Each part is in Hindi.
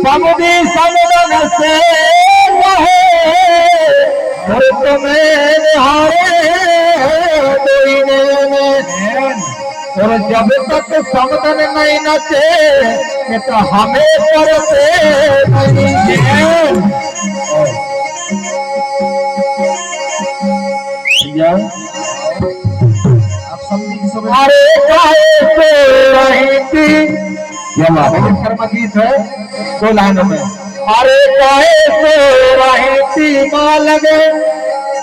समुदी समदन से और जब तक समदन नहीं नचे तो हमें परसे अरे गीत है 2 लाइनों में। अरे काहे से रही थी माँ लगे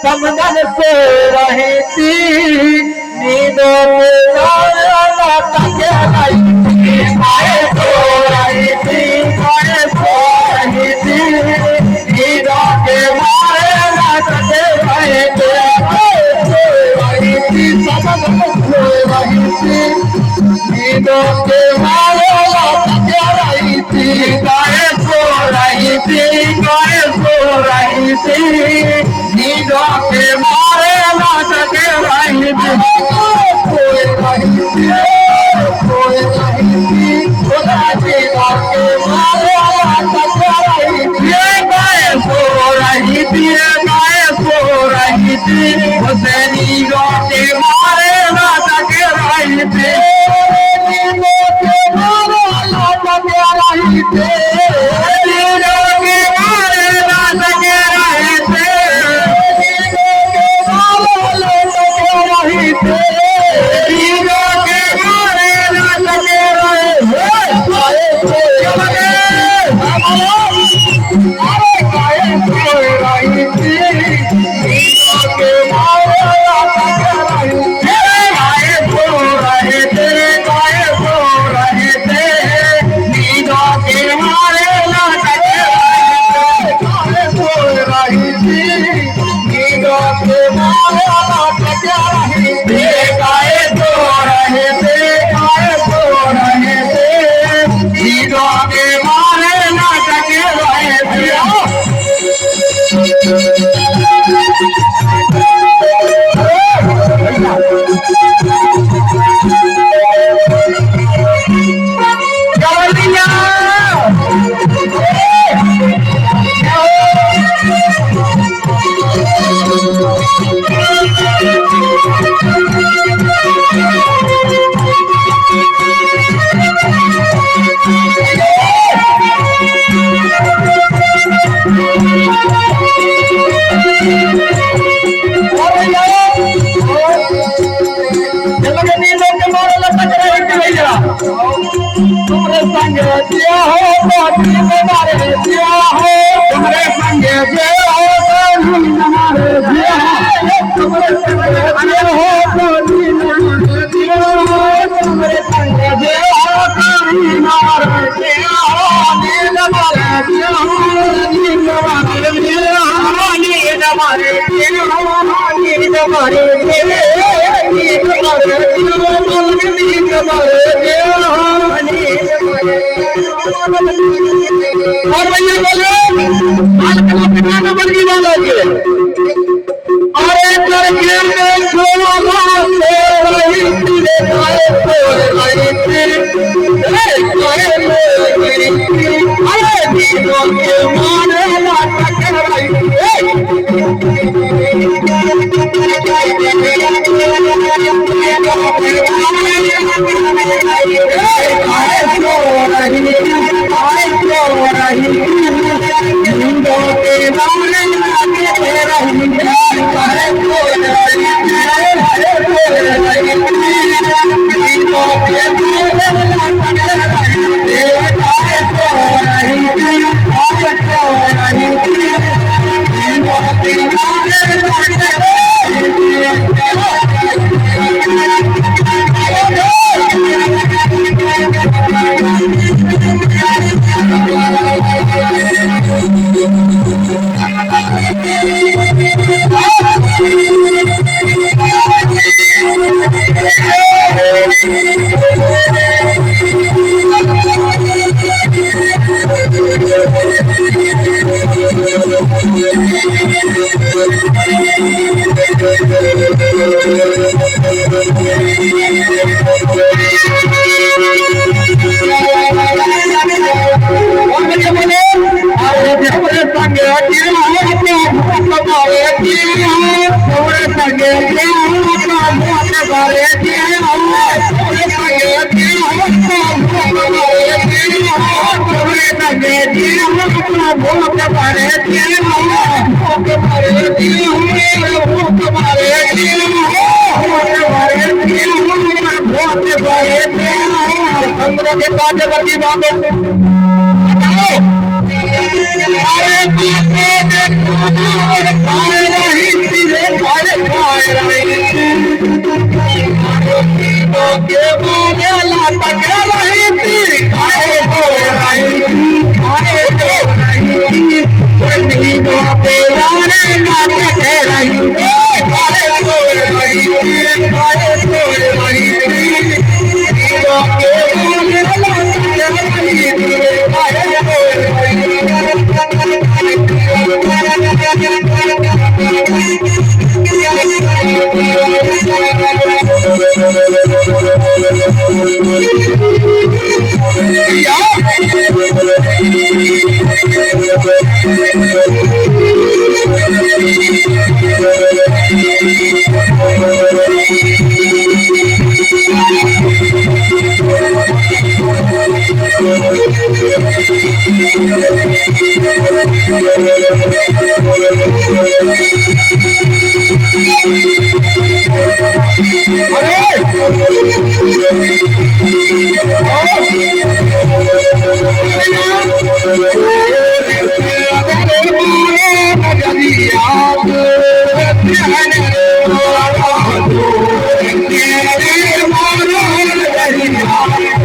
समदन से रही थी नींदों में काहे सो रही थी काहे सो रही थी नींदों के मारे नाचते रहे थे रही थी समदन से रही थी नींदों के मारे नाचते रही थी काहे सो रही थी काहे सो रही थी नींदों के मारे नाचते रही थी सोए रही थी सोए रही थी नींदों के मारे नाचते रही थी काहे सो रही थी काहे सो रही थी नींदों के मारे नाचते रही थी नींदों के मारे नाचते रही थी तुम्हारे संग दिया हो बाटी मारे दिया हो तुम्हारे संग दिया हो मारे दिया तुम्हारे संग दिया हो बाटी मारे दिया हो तुम्हारे संग दिया हो मारे दिया हो नींद मारे दिया हो नींद मारे दिया हो नींद मारे दिया हो नींद मारे दिया नींद मारे दिया और भैया बोले नंबर की बात होगी और एक लड़के में